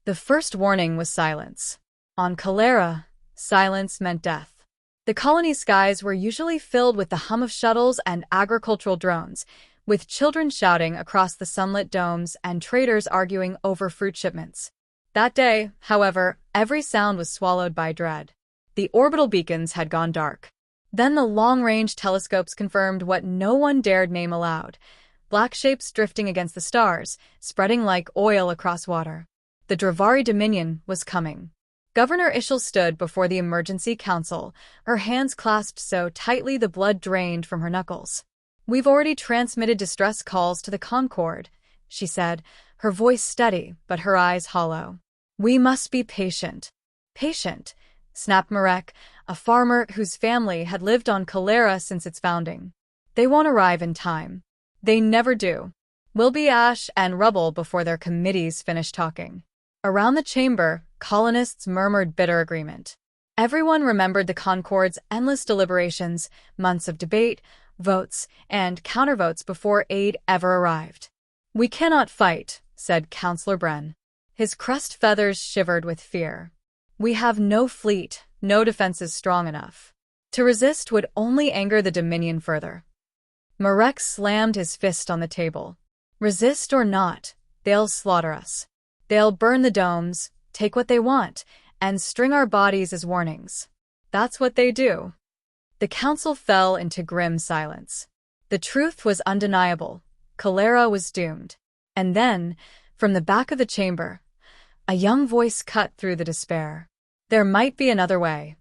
The first warning was silence. On Calera, silence meant death. The colony skies were usually filled with the hum of shuttles and agricultural drones, with children shouting across the sunlit domes and traders arguing over fruit shipments. That day, however, every sound was swallowed by dread. The orbital beacons had gone dark. Then the long-range telescopes confirmed what no one dared name aloud: black shapes drifting against the stars, spreading like oil across water. The Dravari Dominion was coming. Governor Ishel stood before the emergency council, her hands clasped so tightly the blood drained from her knuckles. "We've already transmitted distress calls to the Concord," she said, her voice steady but her eyes hollow. "We must be patient." "Patient," snapped Marek, a farmer whose family had lived on Calera since its founding. "They won't arrive in time. They never do. We'll be ash and rubble before their committees finish talking." Around the chamber, colonists murmured bitter agreement. Everyone remembered the Concord's endless deliberations, months of debate, votes, and countervotes before aid ever arrived. "We cannot fight," said Councillor Bren. His crest feathers shivered with fear. "We have no fleet, no defenses strong enough. To resist would only anger the Dominion further." Marek slammed his fist on the table. "Resist or not, they'll slaughter us. They'll burn the domes, take what they want, and string our bodies as warnings. That's what they do." The council fell into grim silence. The truth was undeniable. Calera was doomed. And then, from the back of the chamber, a young voice cut through the despair. There might be another way.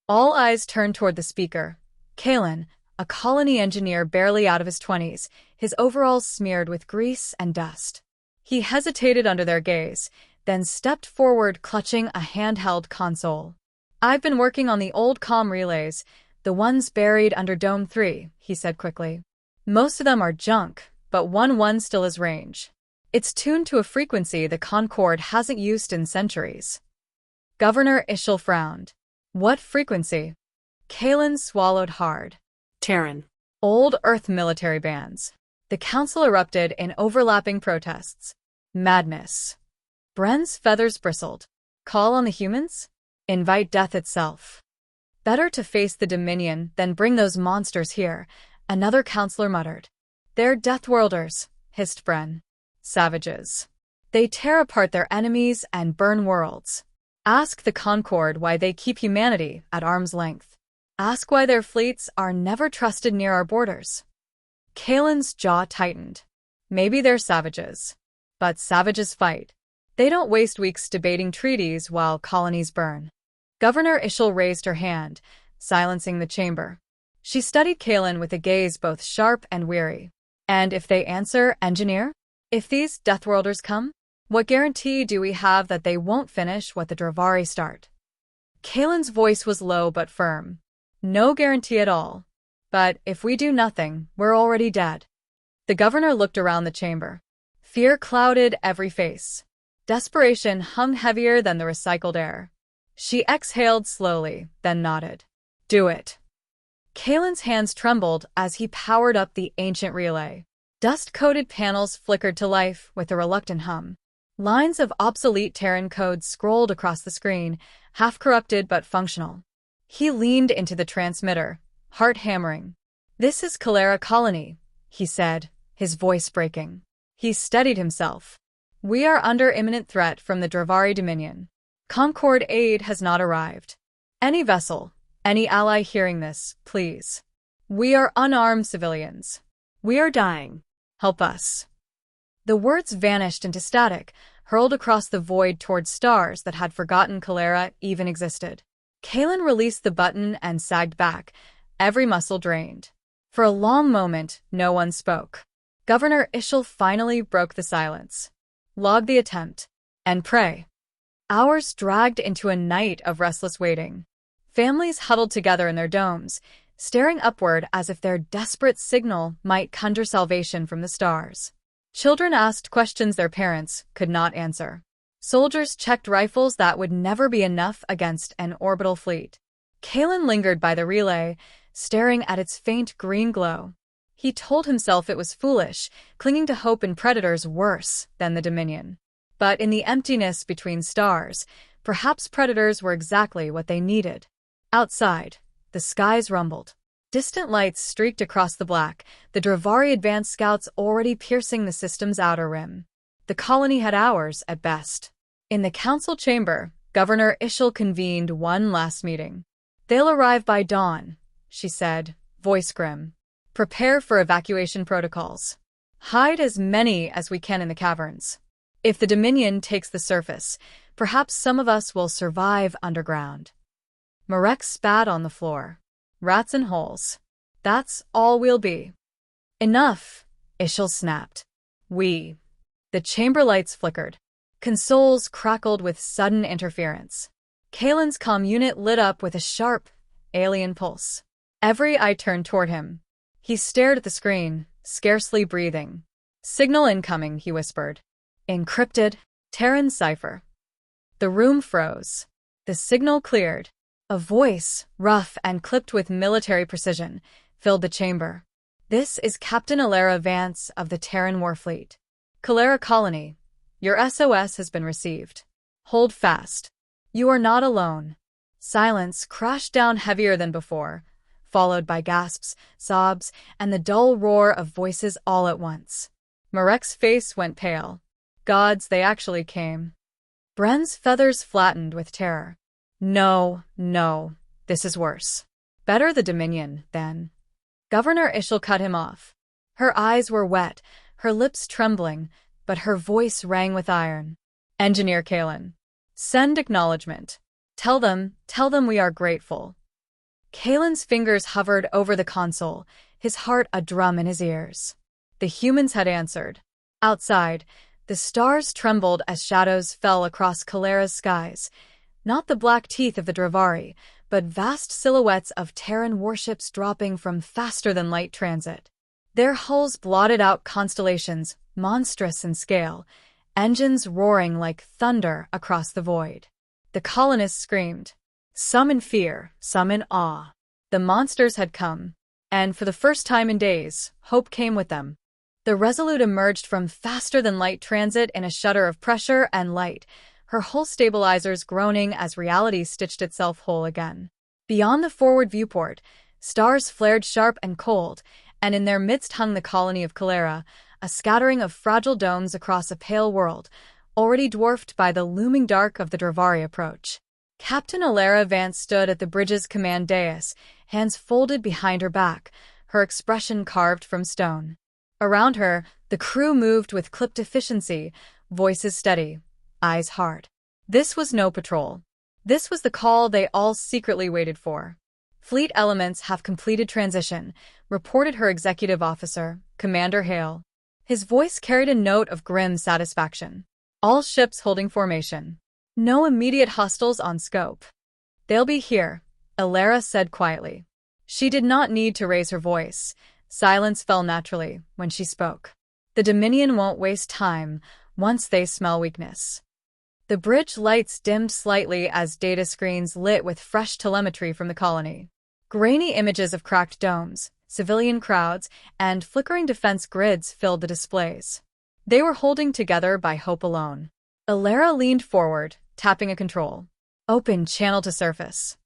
All eyes turned toward the speaker, Kalen, a colony engineer barely out of his 20s, his overalls smeared with grease and dust. He hesitated under their gaze, then stepped forward clutching a handheld console. "I've been working on the old comm relays, the ones buried under Dome 3, he said quickly. "Most of them are junk, but one still has range. It's tuned to a frequency the Concord hasn't used in centuries." Governor Ishel frowned. "What frequency?" Kalen swallowed hard. Terran. "Old Earth military bands." The council erupted in overlapping protests. Madness. Bren's feathers bristled. "Call on the humans? Invite death itself." "Better to face the Dominion than bring those monsters here," another councillor muttered. "They're Deathworlders," hissed Bren. "Savages. They tear apart their enemies and burn worlds. Ask the Concord why they keep humanity at arm's length. Ask why their fleets are never trusted near our borders." Kalen's jaw tightened. "Maybe they're savages. But savages fight. They don't waste weeks debating treaties while colonies burn." Governor Ishel raised her hand, silencing the chamber. She studied Kalen with a gaze both sharp and weary. "And if they answer, engineer? If these Deathworlders come, what guarantee do we have that they won't finish what the Dravari start?" Kalen's voice was low but firm. "No guarantee at all. But if we do nothing, we're already dead." The governor looked around the chamber. Fear clouded every face. Desperation hung heavier than the recycled air. She exhaled slowly, then nodded. "Do it." Kalen's hands trembled as he powered up the ancient relay. Dust-coated panels flickered to life with a reluctant hum. Lines of obsolete Terran code scrolled across the screen, half-corrupted but functional. He leaned into the transmitter, heart hammering. "This is Calera Colony," he said, his voice breaking. He steadied himself. "We are under imminent threat from the Dravari Dominion. Concord aid has not arrived. Any vessel, any ally hearing this, please. We are unarmed civilians. We are dying. Help us." The words vanished into static, hurled across the void toward stars that had forgotten Calera even existed. Kalen released the button and sagged back, every muscle drained. For a long moment, no one spoke. Governor Ishel finally broke the silence. "Log the attempt. And pray." Hours dragged into a night of restless waiting. Families huddled together in their domes, staring upward as if their desperate signal might conjure salvation from the stars. Children asked questions their parents could not answer. Soldiers checked rifles that would never be enough against an orbital fleet. Kalen lingered by the relay, staring at its faint green glow. He told himself it was foolish, clinging to hope in predators worse than the Dominion. But in the emptiness between stars, perhaps predators were exactly what they needed. Outside, the skies rumbled. Distant lights streaked across the black, the Dravari advance scouts already piercing the system's outer rim. The colony had hours, at best. In the council chamber, Governor Ishel convened one last meeting. "They'll arrive by dawn," she said, voice grim. "Prepare for evacuation protocols. Hide as many as we can in the caverns. If the Dominion takes the surface, perhaps some of us will survive underground." Marek spat on the floor. "Rats in holes. That's all we'll be." "Enough," Ishel snapped. "We." The chamber lights flickered. Consoles crackled with sudden interference. Kalen's comm unit lit up with a sharp, alien pulse. Every eye turned toward him. He stared at the screen, scarcely breathing. "Signal incoming," he whispered. "Encrypted, Terran cipher." The room froze. The signal cleared. A voice, rough and clipped with military precision, filled the chamber. "This is Captain Alara Vance of the Terran Warfleet. Calera Colony. Your SOS has been received. Hold fast. You are not alone." Silence crashed down heavier than before, followed by gasps, sobs, and the dull roar of voices all at once. Marek's face went pale. Gods, they actually came. Bren's feathers flattened with terror. No, this is worse. Better the Dominion, then. Governor Ishel cut him off. Her eyes were wet, her lips trembling, but her voice rang with iron. "Engineer Kalen. Send acknowledgement. Tell them we are grateful." Kalen's fingers hovered over the console, his heart a drum in his ears. The humans had answered. Outside, the stars trembled as shadows fell across Calera's skies. Not the black teeth of the Dravari, but vast silhouettes of Terran warships dropping from faster-than-light transit. Their hulls blotted out constellations, monstrous in scale, engines roaring like thunder across the void. The colonists screamed, some in fear, some in awe. The monsters had come, and for the first time in days, hope came with them. The Resolute emerged from faster-than-light transit in a shudder of pressure and light, her hull stabilizers groaning as reality stitched itself whole again. Beyond the forward viewport, stars flared sharp and cold, and in their midst hung the colony of Calera, a scattering of fragile domes across a pale world, already dwarfed by the looming dark of the Dravari approach. Captain Alara Vance stood at the bridge's command dais, hands folded behind her back, her expression carved from stone. Around her, the crew moved with clipped efficiency, voices steady, eyes hard. This was no patrol. This was the call they all secretly waited for. "Fleet elements have completed transition," reported her executive officer, Commander Hale. His voice carried a note of grim satisfaction. "All ships holding formation. No immediate hostiles on scope." "They'll be here," Alara said quietly. She did not need to raise her voice. Silence fell naturally when she spoke. "The Dominion won't waste time once they smell weakness." The bridge lights dimmed slightly as data screens lit with fresh telemetry from the colony. Grainy images of cracked domes, civilian crowds, and flickering defense grids filled the displays. They were holding together by hope alone. Alara leaned forward, tapping a control. "Open channel to surface."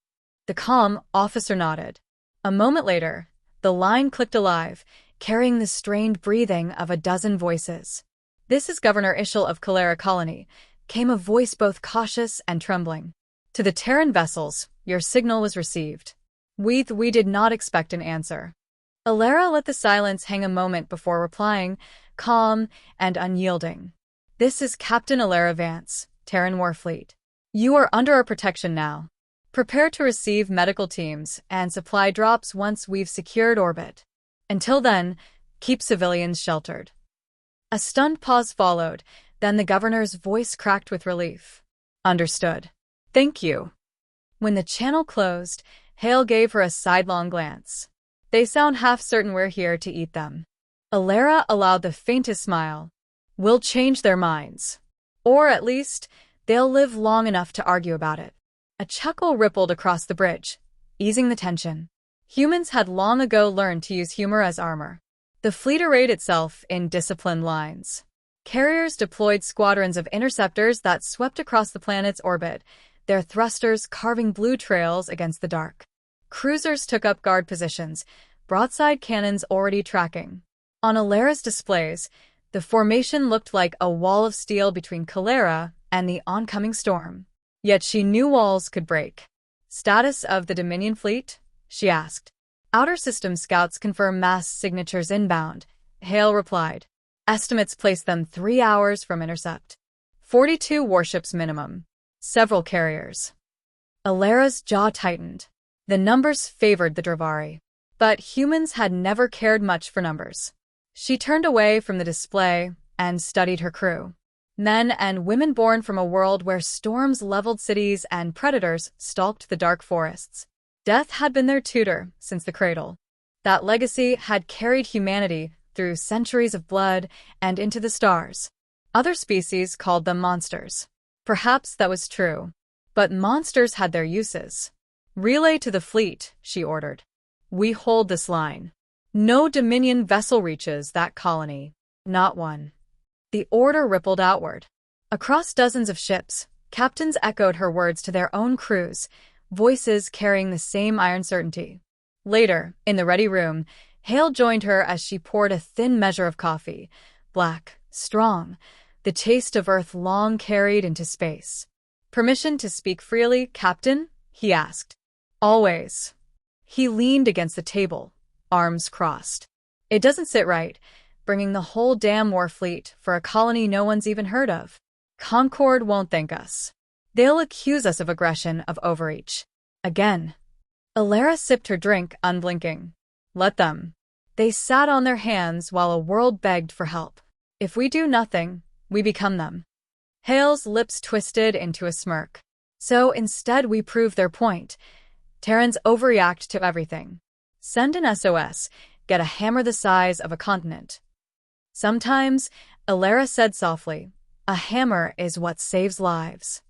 The comm officer nodded. A moment later, the line clicked alive, carrying the strained breathing of a dozen voices. "This is Governor Ishel of Calera Colony," came a voice both cautious and trembling. "To the Terran vessels, your signal was received. We did not expect an answer." Alara let the silence hang a moment before replying, calm and unyielding. "This is Captain Alara Vance, Terran Warfleet. You are under our protection now. Prepare to receive medical teams and supply drops once we've secured orbit. Until then, keep civilians sheltered." A stunned pause followed, then the governor's voice cracked with relief. "Understood. Thank you." When the channel closed, Hale gave her a sidelong glance. "They sound half certain we're here to eat them." Alara allowed the faintest smile. "We'll change their minds. Or at least, they'll live long enough to argue about it." A chuckle rippled across the bridge, easing the tension. Humans had long ago learned to use humor as armor. The fleet arrayed itself in disciplined lines. Carriers deployed squadrons of interceptors that swept across the planet's orbit, their thrusters carving blue trails against the dark. Cruisers took up guard positions, broadside cannons already tracking. On Alera's displays, the formation looked like a wall of steel between Calera and the oncoming storm. Yet she knew walls could break. "Status of the Dominion fleet?" she asked. "Outer System scouts confirm mass signatures inbound," Hale replied. "Estimates place them 3 hours from intercept. 42 warships minimum. Several carriers." Alera's jaw tightened. The numbers favored the Dravari. But humans had never cared much for numbers. She turned away from the display and studied her crew. Men and women born from a world where storms leveled cities and predators stalked the dark forests. Death had been their tutor since the cradle. That legacy had carried humanity through centuries of blood and into the stars. Other species called them monsters. Perhaps that was true. But monsters had their uses. "Relay to the fleet," she ordered. "We hold this line. No Dominion vessel reaches that colony. Not one." The order rippled outward. Across dozens of ships, captains echoed her words to their own crews, voices carrying the same iron certainty. Later, in the ready room, Hale joined her as she poured a thin measure of coffee, black, strong, the taste of Earth long carried into space. "Permission to speak freely, Captain?" he asked. "Always." He leaned against the table, arms crossed. "It doesn't sit right, bringing the whole damn war fleet for a colony no one's even heard of. Concord won't thank us. They'll accuse us of aggression, of overreach. Again." Alera sipped her drink, unblinking. "Let them." They sat on their hands while a world begged for help. "If we do nothing, we become them." Hale's lips twisted into a smirk. "So instead we prove their point. Terrans overreact to everything. Send an SOS, get a hammer the size of a continent." "Sometimes," Alera said softly, "a hammer is what saves lives."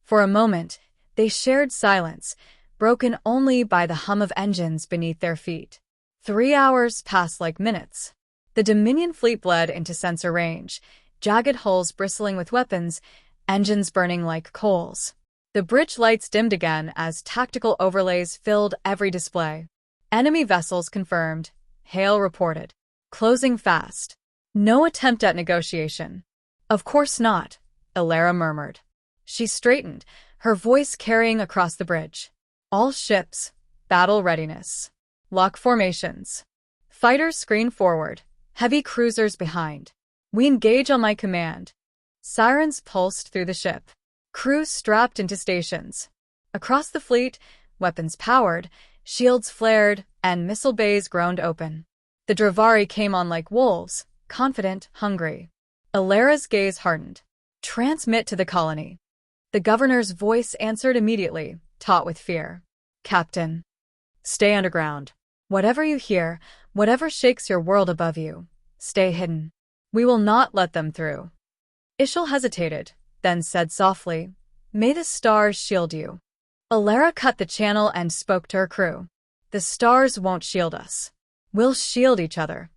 For a moment, they shared silence, broken only by the hum of engines beneath their feet. 3 hours passed like minutes. The Dominion fleet bled into sensor range, jagged hulls bristling with weapons, engines burning like coals. The bridge lights dimmed again as tactical overlays filled every display. "Enemy vessels confirmed," Hale reported. "Closing fast." "No attempt at negotiation." "Of course not," Alera murmured. She straightened, her voice carrying across the bridge. "All ships, battle readiness. Lock formations. Fighters screen forward, heavy cruisers behind. We engage on my command." Sirens pulsed through the ship. Crews strapped into stations. Across the fleet, weapons powered, shields flared, and missile bays groaned open. The Dravari came on like wolves, confident, hungry. Alera's gaze hardened. "Transmit to the colony." The governor's voice answered immediately, taut with fear. "Captain. Stay underground. Whatever you hear, whatever shakes your world above you, stay hidden. We will not let them through." Ishal hesitated, then said softly, "May the stars shield you." Alera cut the channel and spoke to her crew. "The stars won't shield us. We'll shield each other."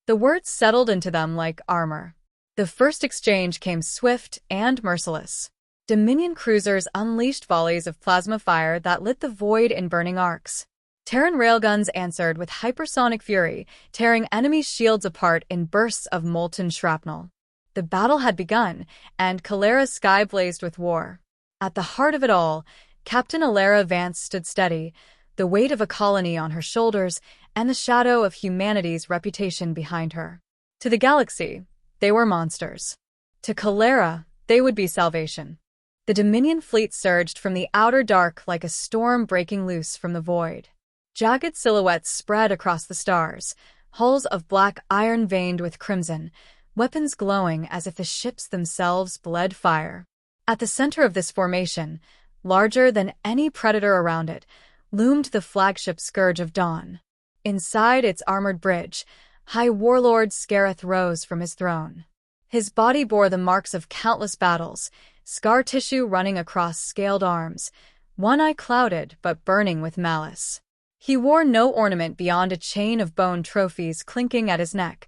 The words settled into them like armor. The first exchange came swift and merciless. Dominion cruisers unleashed volleys of plasma fire that lit the void in burning arcs. Terran railguns answered with hypersonic fury, tearing enemy shields apart in bursts of molten shrapnel. The battle had begun, and Calera's sky blazed with war. At the heart of it all, Captain Alera Vance stood steady, the weight of a colony on her shoulders and the shadow of humanity's reputation behind her. To the galaxy, they were monsters. To Calera, they would be salvation. The Dominion fleet surged from the outer dark like a storm breaking loose from the void. Jagged silhouettes spread across the stars, hulls of black iron veined with crimson, weapons glowing as if the ships themselves bled fire. At the center of this formation, larger than any predator around it, loomed the flagship Scourge of Dawn. Inside its armored bridge, High Warlord Scareth rose from his throne. His body bore the marks of countless battles, scar tissue running across scaled arms, one eye clouded but burning with malice. He wore no ornament beyond a chain of bone trophies clinking at his neck,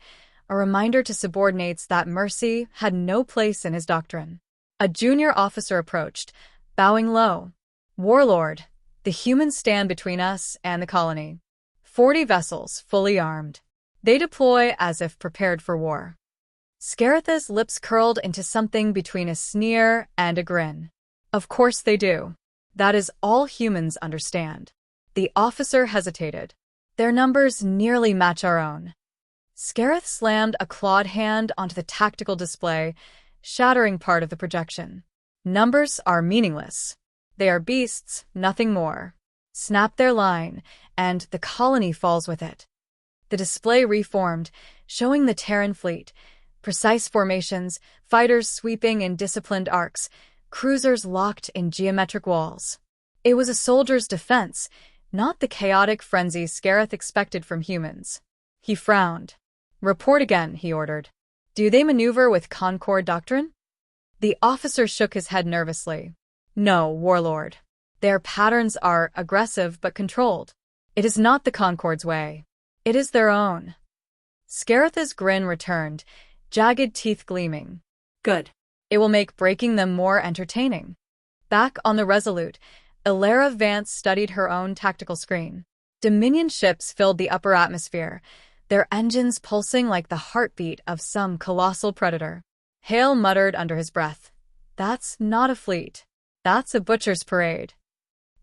a reminder to subordinates that mercy had no place in his doctrine. A junior officer approached, bowing low. "Warlord, the humans stand between us and the colony. 40 vessels, fully armed. They deploy as if prepared for war." Scaratha's lips curled into something between a sneer and a grin. "Of course they do. That is all humans understand." The officer hesitated. "Their numbers nearly match our own." Scarath slammed a clawed hand onto the tactical display, shattering part of the projection. "Numbers are meaningless. They are beasts, nothing more. Snap their line, and the colony falls with it." The display reformed, showing the Terran fleet. Precise formations, fighters sweeping in disciplined arcs, cruisers locked in geometric walls. It was a soldier's defense, not the chaotic frenzy Scarath expected from humans. He frowned. "Report again," he ordered. "Do they maneuver with Concord doctrine?" The officer shook his head nervously. "No, Warlord. Their patterns are aggressive but controlled. It is not the Concord's way. It is their own." Scaratha's grin returned, jagged teeth gleaming. "Good. It will make breaking them more entertaining." Back on the Resolute, Ilara Vance studied her own tactical screen. Dominion ships filled the upper atmosphere, their engines pulsing like the heartbeat of some colossal predator. Hale muttered under his breath, "That's not a fleet. That's a butcher's parade."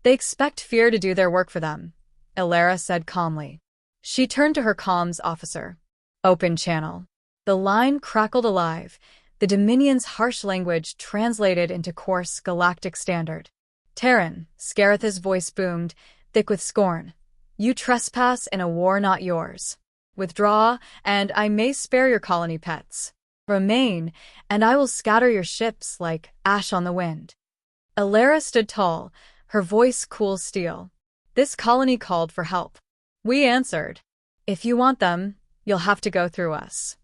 "They expect fear to do their work for them," Ilara said calmly. She turned to her comms officer. "Open channel." The line crackled alive, the Dominion's harsh language translated into coarse galactic standard. "Terran," Scaratha's voice boomed, thick with scorn. "You trespass in a war not yours. Withdraw, and I may spare your colony pets. Remain, and I will scatter your ships like ash on the wind." Ilara stood tall, her voice cool steel. "This colony called for help. We answered. If you want them, you'll have to go through us."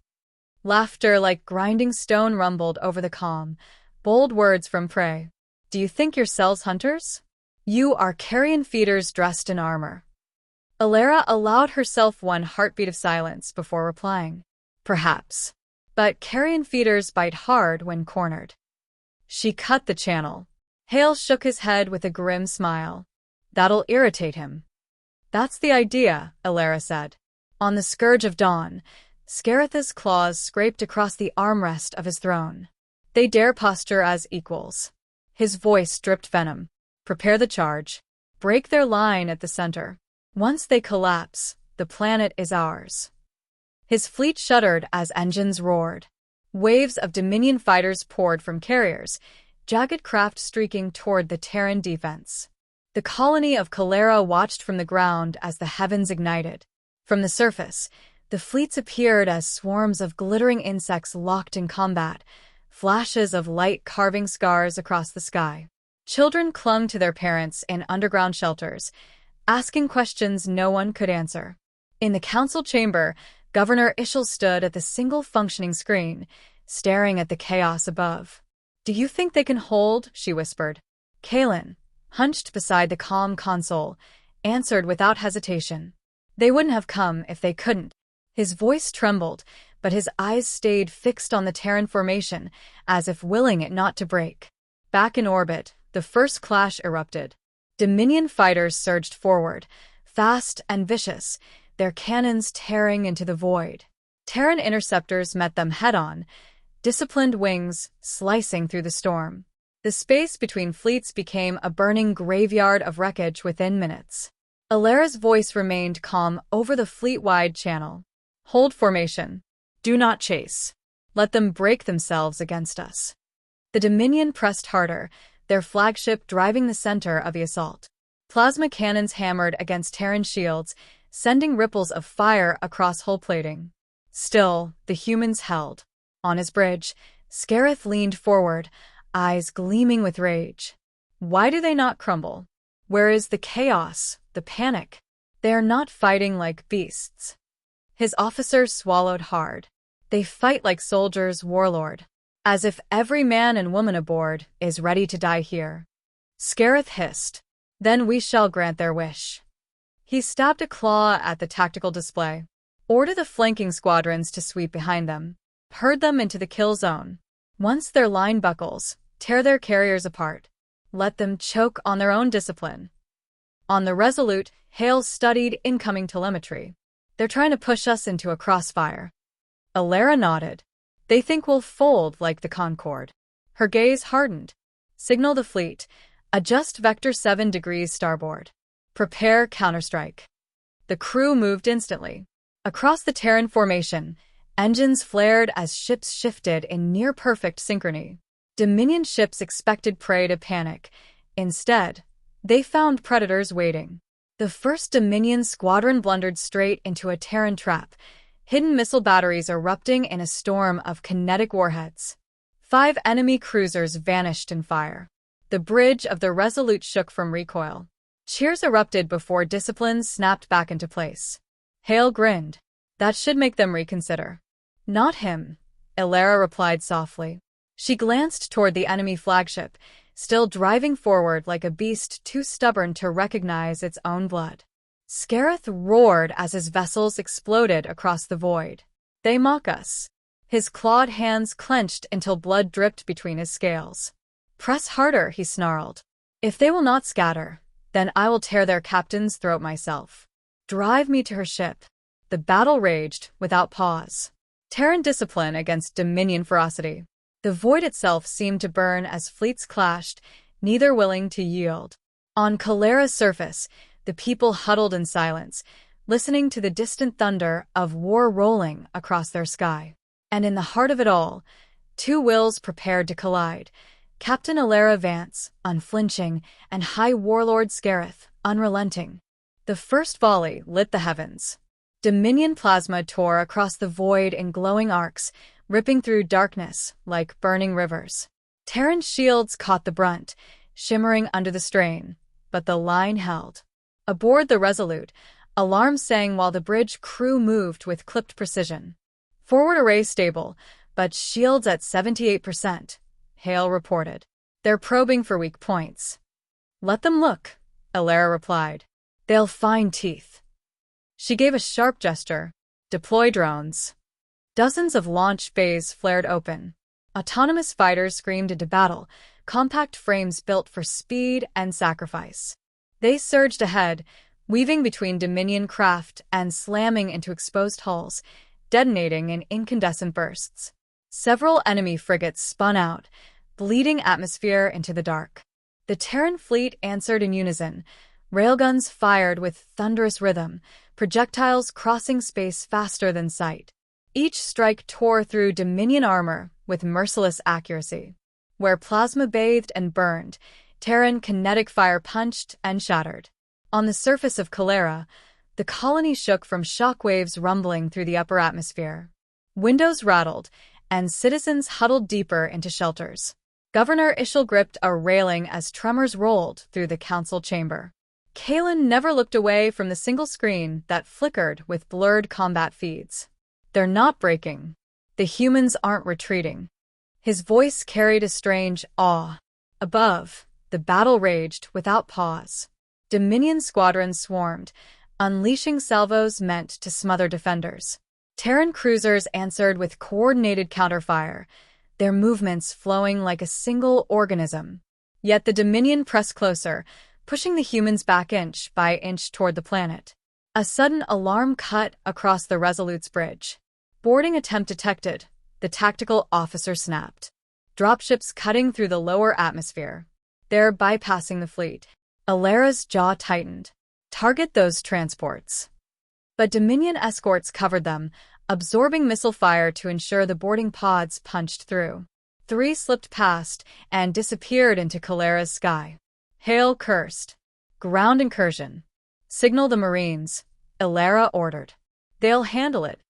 Laughter like grinding stone rumbled over the calm, bold words from prey. "Do you think yourselves hunters? You are carrion feeders dressed in armor." Ilara allowed herself one heartbeat of silence before replying. "Perhaps. But carrion feeders bite hard when cornered." She cut the channel. Hale shook his head with a grim smile. "That'll irritate him." "That's the idea," Ilara said. On the Scourge of Dawn, Scaratha's claws scraped across the armrest of his throne. "They dare posture as equals." His voice dripped venom. "Prepare the charge. Break their line at the center. Once they collapse, the planet is ours." His fleet shuddered as engines roared. Waves of Dominion fighters poured from carriers, jagged craft streaking toward the Terran defense. The colony of Calera watched from the ground as the heavens ignited. From the surface, the fleets appeared as swarms of glittering insects locked in combat, flashes of light carving scars across the sky. Children clung to their parents in underground shelters, asking questions no one could answer. In the council chamber, Governor Ishel stood at the single functioning screen, staring at the chaos above. "Do you think they can hold?" she whispered. Kalen, hunched beside the calm console, answered without hesitation. "They wouldn't have come if they couldn't." His voice trembled, but his eyes stayed fixed on the Terran formation, as if willing it not to break. Back in orbit, the first clash erupted. Dominion fighters surged forward, fast and vicious, their cannons tearing into the void. Terran interceptors met them head-on, disciplined wings slicing through the storm. The space between fleets became a burning graveyard of wreckage within minutes. Ilara's voice remained calm over the fleet-wide channel. "Hold formation. Do not chase. Let them break themselves against us." The Dominion pressed harder, their flagship driving the center of the assault. Plasma cannons hammered against Terran shields, sending ripples of fire across hull plating. Still, the humans held. On his bridge, Scarath leaned forward, eyes gleaming with rage. Why do they not crumble? Where is the chaos, the panic? They are not fighting like beasts. His officers swallowed hard. They fight like soldiers, Warlord. As if every man and woman aboard is ready to die here. Scarath hissed. "Then we shall grant their wish." He stabbed a claw at the tactical display. Order the flanking squadrons to sweep behind them. Herd them into the kill zone. Once their line buckles, tear their carriers apart. Let them choke on their own discipline. On the Resolute, Hale studied incoming telemetry. They're trying to push us into a crossfire. Alara nodded. They think we'll fold like the Concorde. Her gaze hardened. Signal the fleet. Adjust vector 7 degrees starboard. Prepare counterstrike. The crew moved instantly. Across the Terran formation, engines flared as ships shifted in near-perfect synchrony. Dominion ships expected prey to panic. Instead, they found predators waiting. The first Dominion squadron blundered straight into a Terran trap, hidden missile batteries erupting in a storm of kinetic warheads. 5 enemy cruisers vanished in fire. The bridge of the Resolute shook from recoil. Cheers erupted before disciplines snapped back into place. Hale grinned. That should make them reconsider. Not him, Alara replied softly. She glanced toward the enemy flagship, still driving forward like a beast too stubborn to recognize its own blood. Scareth roared as his vessels exploded across the void. They mock us. His clawed hands clenched until blood dripped between his scales. Press harder, he snarled. If they will not scatter, then I will tear their captain's throat myself. Drive me to her ship. The battle raged without pause. Terran discipline against Dominion ferocity. The void itself seemed to burn as fleets clashed, neither willing to yield. On Calera's surface, the people huddled in silence, listening to the distant thunder of war rolling across their sky. And in the heart of it all, 2 wills prepared to collide. Captain Alara Vance, unflinching, and High Warlord Scareth, unrelenting. The first volley lit the heavens. Dominion plasma tore across the void in glowing arcs, ripping through darkness like burning rivers. Terran shields caught the brunt, shimmering under the strain, but the line held. Aboard the Resolute, alarms sang while the bridge crew moved with clipped precision. Forward array stable, but shields at 78%, Hale reported. They're probing for weak points. Let them look, Alara replied. They'll find teeth. She gave a sharp gesture. Deploy drones. Dozens of launch bays flared open. Autonomous fighters screamed into battle, compact frames built for speed and sacrifice. They surged ahead, weaving between Dominion craft and slamming into exposed hulls, detonating in incandescent bursts. Several enemy frigates spun out, bleeding atmosphere into the dark. The Terran fleet answered in unison. Railguns fired with thunderous rhythm, projectiles crossing space faster than sight. Each strike tore through Dominion armor with merciless accuracy. Where plasma bathed and burned, Terran kinetic fire punched and shattered. On the surface of Calera, the colony shook from shockwaves rumbling through the upper atmosphere. Windows rattled, and citizens huddled deeper into shelters. Governor Ishal gripped a railing as tremors rolled through the council chamber. Kalen never looked away from the single screen that flickered with blurred combat feeds. They're not breaking. The humans aren't retreating. His voice carried a strange awe. Above, the battle raged without pause. Dominion squadrons swarmed, unleashing salvos meant to smother defenders. Terran cruisers answered with coordinated counterfire, their movements flowing like a single organism. Yet the Dominion pressed closer, pushing the humans back inch by inch toward the planet. A sudden alarm cut across the Resolute's bridge. Boarding attempt detected, the tactical officer snapped. Dropships cutting through the lower atmosphere. They're bypassing the fleet. Alara's jaw tightened. Target those transports. But Dominion escorts covered them, absorbing missile fire to ensure the boarding pods punched through. 3 slipped past and disappeared into Calera's sky. Hale cursed. Ground incursion. Signal the Marines, Alara ordered. They'll handle it.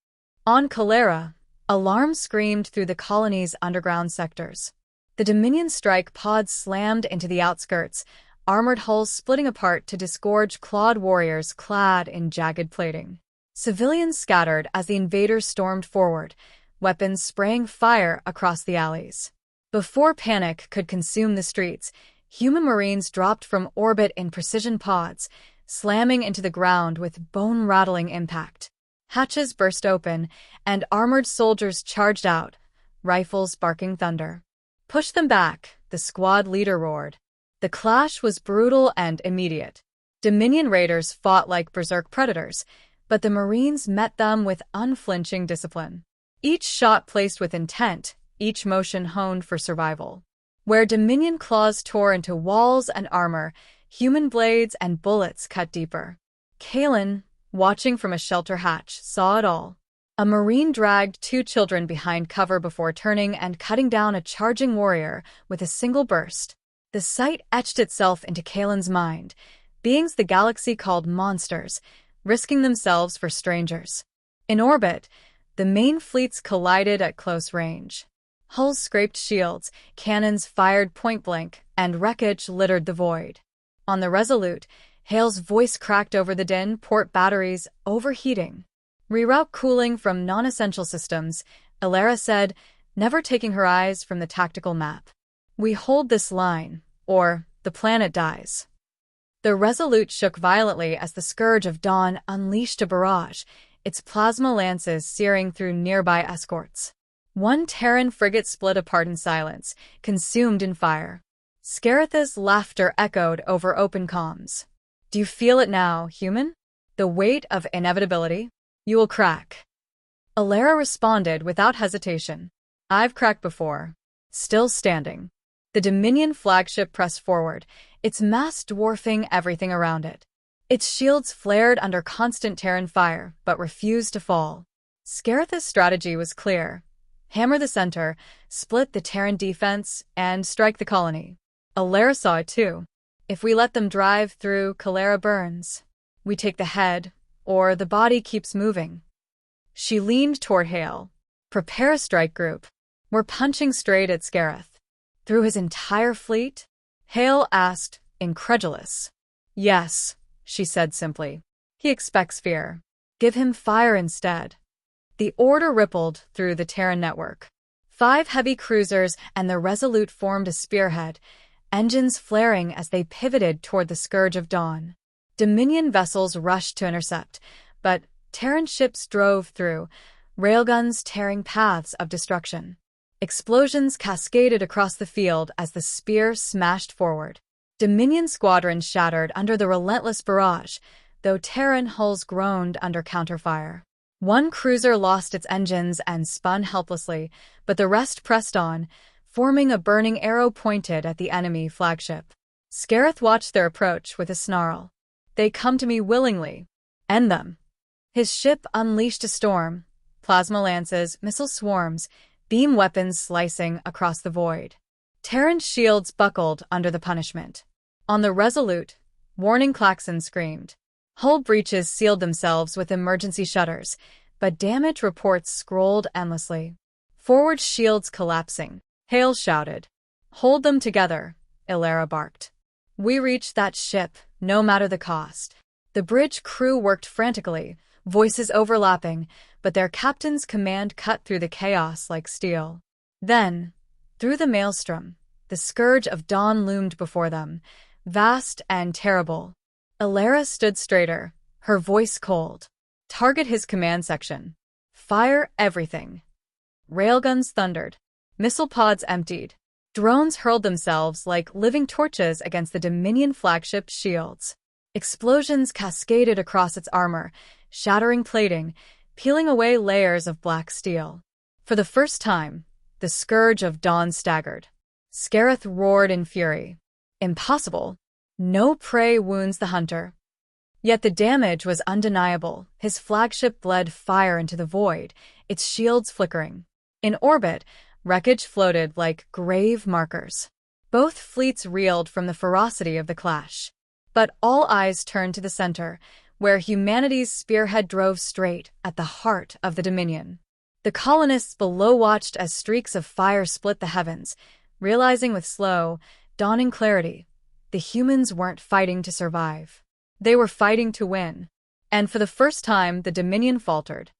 On Calera, alarms screamed through the colony's underground sectors. The Dominion strike pods slammed into the outskirts, armored hulls splitting apart to disgorge clawed warriors clad in jagged plating. Civilians scattered as the invaders stormed forward, weapons spraying fire across the alleys. Before panic could consume the streets, human Marines dropped from orbit in precision pods, slamming into the ground with bone-rattling impact. Hatches burst open, and armored soldiers charged out, rifles barking thunder. "Push them back," the squad leader roared. The clash was brutal and immediate. Dominion raiders fought like berserk predators, but the Marines met them with unflinching discipline. Each shot placed with intent, each motion honed for survival. Where Dominion claws tore into walls and armor, human blades and bullets cut deeper. Kalen, watching from a shelter hatch, saw it all. A Marine dragged 2 children behind cover before turning and cutting down a charging warrior with a single burst. The sight etched itself into Kalen's mind, beings the galaxy called monsters, risking themselves for strangers. In orbit, the main fleets collided at close range. Hulls scraped shields, cannons fired point-blank, and wreckage littered the void. On the Resolute, Hale's voice cracked over the din, port batteries overheating. "Reroute cooling from non-essential systems," Elara said, never taking her eyes from the tactical map. "We hold this line, or the planet dies." The Resolute shook violently as the Scourge of Dawn unleashed a barrage, its plasma lances searing through nearby escorts. One Terran frigate split apart in silence, consumed in fire. Scaratha's laughter echoed over open comms. "Do you feel it now, human? The weight of inevitability? You will crack." Elara responded without hesitation. "I've cracked before." Still standing. The Dominion flagship pressed forward, its mass dwarfing everything around it. Its shields flared under constant Terran fire, but refused to fall. Scaratha's strategy was clear. Hammer the center, split the Terran defense, and strike the colony. Elara saw it too. If we let them drive through, Kalara burns. We take the head, or the body keeps moving. She leaned toward Hale. "Prepare a strike group. We're punching straight at Scareth." "Through his entire fleet?" Hale asked, incredulous. "Yes," she said simply. "He expects fear. Give him fire instead." The order rippled through the Terran network. 5 heavy cruisers and the Resolute formed a spearhead, engines flaring as they pivoted toward the Scourge of Dawn. Dominion vessels rushed to intercept, but Terran ships drove through, railguns tearing paths of destruction. Explosions cascaded across the field as the spear smashed forward. Dominion squadrons shattered under the relentless barrage, though Terran hulls groaned under counterfire. One cruiser lost its engines and spun helplessly, but the rest pressed on, forming a burning arrow pointed at the enemy flagship. Scareth watched their approach with a snarl. "They come to me willingly. End them." His ship unleashed a storm, plasma lances, missile swarms, beam weapons slicing across the void. Terran shields buckled under the punishment. On the Resolute, warning klaxons screamed. Hull breaches sealed themselves with emergency shutters, but damage reports scrolled endlessly. "Forward shields collapsing," Hale shouted. "Hold them together," Elara barked. "We reach that ship, no matter the cost." The bridge crew worked frantically, voices overlapping, but their captain's command cut through the chaos like steel. Then, through the maelstrom, the Scourge of Dawn loomed before them, vast and terrible. Elara stood straighter, her voice cold. "Target his command section. Fire everything." Railguns thundered. Missile pods emptied. Drones hurled themselves like living torches against the Dominion flagship's shields. Explosions cascaded across its armor, shattering plating, peeling away layers of black steel. For the first time, the Scourge of Dawn staggered. Scareth roared in fury. "Impossible. No prey wounds the hunter." Yet the damage was undeniable. His flagship bled fire into the void, its shields flickering. In orbit, wreckage floated like grave markers. Both fleets reeled from the ferocity of the clash. But all eyes turned to the center, where humanity's spearhead drove straight at the heart of the Dominion. The colonists below watched as streaks of fire split the heavens, realizing with slow, dawning clarity, the humans weren't fighting to survive. They were fighting to win. And for the first time, the Dominion faltered.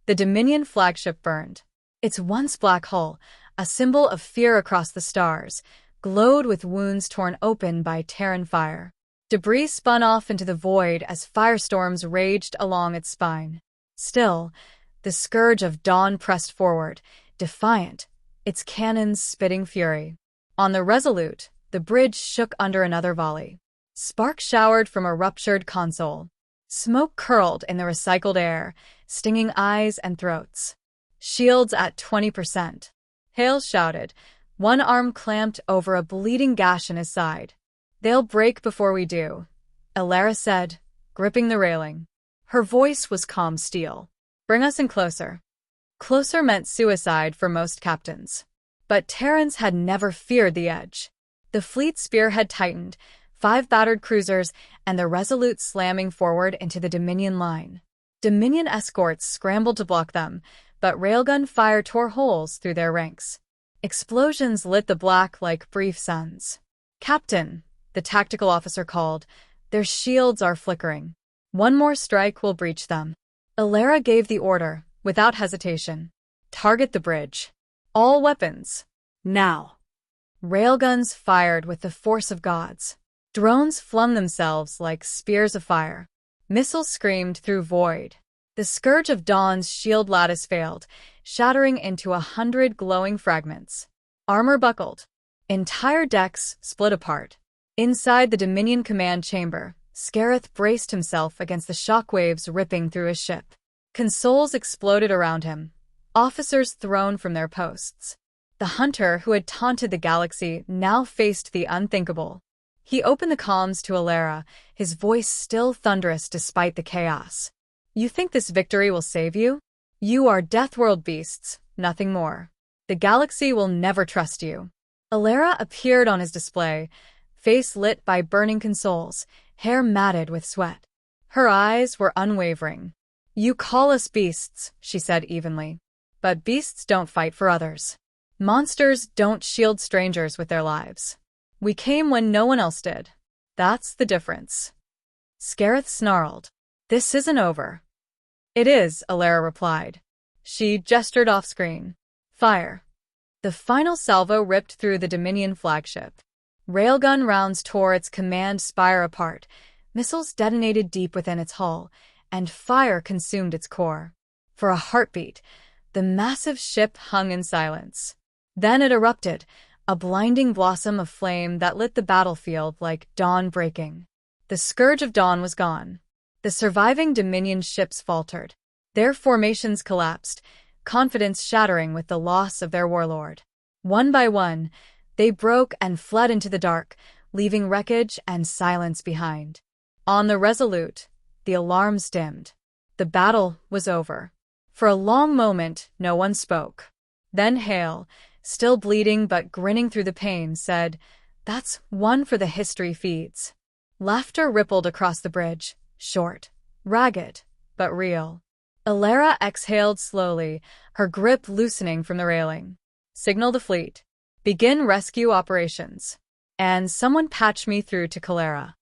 The Dominion flagship burned. Its once black hull, a symbol of fear across the stars, glowed with wounds torn open by Terran fire. Debris spun off into the void as firestorms raged along its spine. Still, the scourge of dawn pressed forward, defiant, its cannons spitting fury. On the Resolute, the bridge shook under another volley. Sparks showered from a ruptured console. Smoke curled in the recycled air, stinging eyes and throats. Shields at 20%. Hale shouted, one arm clamped over a bleeding gash in his side. They'll break before we do, Alara said, gripping the railing. Her voice was calm steel. Bring us in closer. Closer meant suicide for most captains. But Terrans had never feared the edge. The fleet's spearhead tightened, 5 battered cruisers, and the Resolute slamming forward into the Dominion line. Dominion escorts scrambled to block them, but railgun fire tore holes through their ranks. Explosions lit the black like brief suns. Captain, the tactical officer called, their shields are flickering. One more strike will breach them. Alara gave the order, without hesitation. Target the bridge. All weapons. Now. Railguns fired with the force of gods. Drones flung themselves like spears of fire. Missiles screamed through void. The scourge of dawn's shield lattice failed, shattering into 100 glowing fragments. Armor buckled. Entire decks split apart. Inside the Dominion command chamber, Scareth braced himself against the shockwaves ripping through his ship. Consoles exploded around him. Officers thrown from their posts. The hunter who had taunted the galaxy now faced the unthinkable. He opened the comms to Alara, his voice still thunderous despite the chaos. You think this victory will save you? You are Deathworld beasts, nothing more. The galaxy will never trust you. Alara appeared on his display, face lit by burning consoles, hair matted with sweat. Her eyes were unwavering. You call us beasts, she said evenly. But beasts don't fight for others. Monsters don't shield strangers with their lives. We came when no one else did. That's the difference. Scareth snarled. This isn't over. It is, Alara replied. She gestured off-screen. Fire. The final salvo ripped through the Dominion flagship. Railgun rounds tore its command spire apart, missiles detonated deep within its hull, and fire consumed its core. For a heartbeat, the massive ship hung in silence. Then it erupted, a blinding blossom of flame that lit the battlefield like dawn breaking. The scourge of dawn was gone. The surviving Dominion ships faltered. Their formations collapsed, confidence shattering with the loss of their warlord. One by one, they broke and fled into the dark, leaving wreckage and silence behind. On the Resolute, the alarms dimmed. The battle was over. For a long moment, no one spoke. Then Hale, still bleeding but grinning through the pain, said, That's one for the history feeds. Laughter rippled across the bridge, short, ragged, but real. Alara exhaled slowly, her grip loosening from the railing. Signal the fleet. Begin rescue operations. And someone patch me through to Kalara.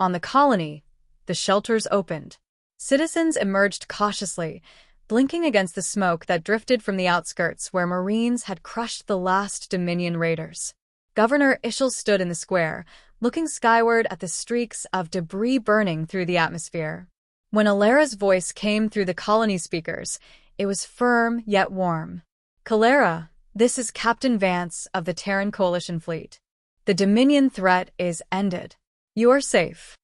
On the colony, the shelters opened. Citizens emerged cautiously, blinking against the smoke that drifted from the outskirts where Marines had crushed the last Dominion raiders. Governor Ishel stood in the square, looking skyward at the streaks of debris burning through the atmosphere. When Alara's voice came through the colony speakers, it was firm yet warm. Kalara, this is Captain Vance of the Terran Coalition Fleet. The Dominion threat is ended. You are safe.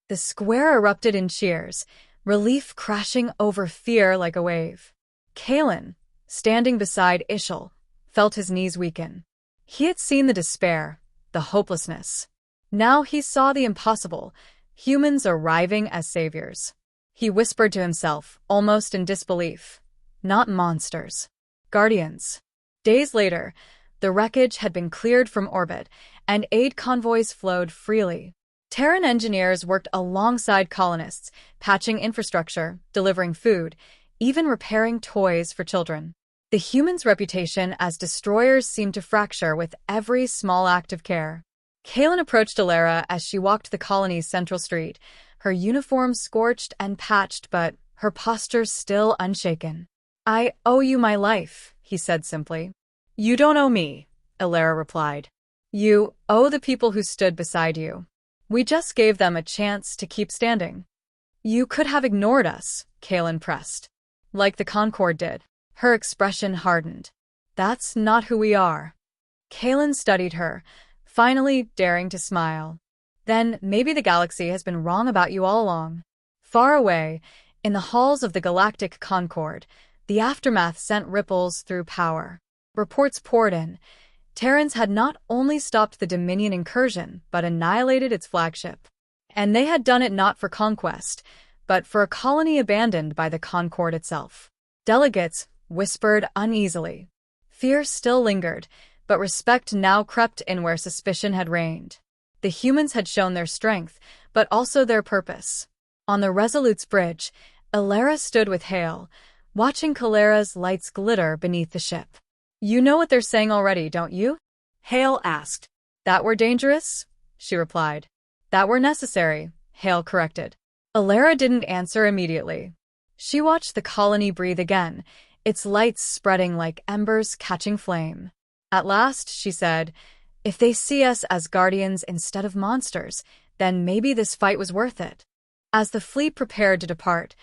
The square erupted in cheers, relief crashing over fear like a wave. Kalen, standing beside Ishel, felt his knees weaken. He had seen the despair, the hopelessness. Now he saw the impossible, humans arriving as saviors. He whispered to himself, almost in disbelief, not monsters. Guardians. Days later, the wreckage had been cleared from orbit, and aid convoys flowed freely. Terran engineers worked alongside colonists, patching infrastructure, delivering food, even repairing toys for children. The humans' reputation as destroyers seemed to fracture with every small act of care. Kalen approached Alara as she walked the colony's central street, her uniform scorched and patched but her posture still unshaken. I owe you my life, he said simply. You don't owe me, Alara replied. You owe the people who stood beside you. We just gave them a chance to keep standing. You could have ignored us, Kalen pressed. like the Concorde did. Her expression hardened. That's not who we are. Kaelin studied her, finally daring to smile. Then maybe the galaxy has been wrong about you all along. Far away, in the halls of the Galactic Concorde, the aftermath sent ripples through power. Reports poured in. Terrans had not only stopped the Dominion incursion, but annihilated its flagship. And they had done it not for conquest, but for a colony abandoned by the Concorde itself. Delegates whispered uneasily. Fear still lingered, but respect now crept in where suspicion had reigned. The humans had shown their strength, but also their purpose. On the Resolute's bridge, Elara stood with Hale, watching Kalera's lights glitter beneath the ship. You know what they're saying already, don't you? Hale asked. That we're dangerous? She replied. That we're necessary, Hale corrected. Elara didn't answer immediately. She watched the colony breathe again, its lights spreading like embers catching flame. At last, she said, if they see us as guardians instead of monsters, then maybe this fight was worth it. As the fleet prepared to depart,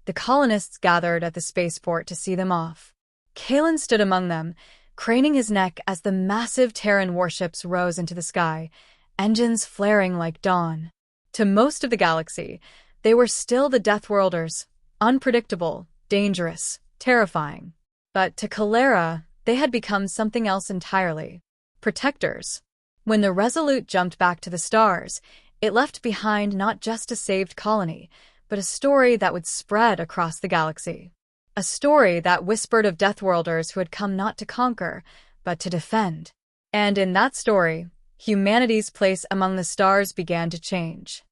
the colonists gathered at the spaceport to see them off. Kaelin stood among them, craning his neck as the massive Terran warships rose into the sky, engines flaring like dawn. To most of the galaxy, they were still the Deathworlders, unpredictable, dangerous, terrifying. But to Kalera, they had become something else entirely. Protectors. When the Resolute jumped back to the stars, it left behind not just a saved colony, but a story that would spread across the galaxy. A story that whispered of Deathworlders who had come not to conquer, but to defend. And in that story, humanity's place among the stars began to change.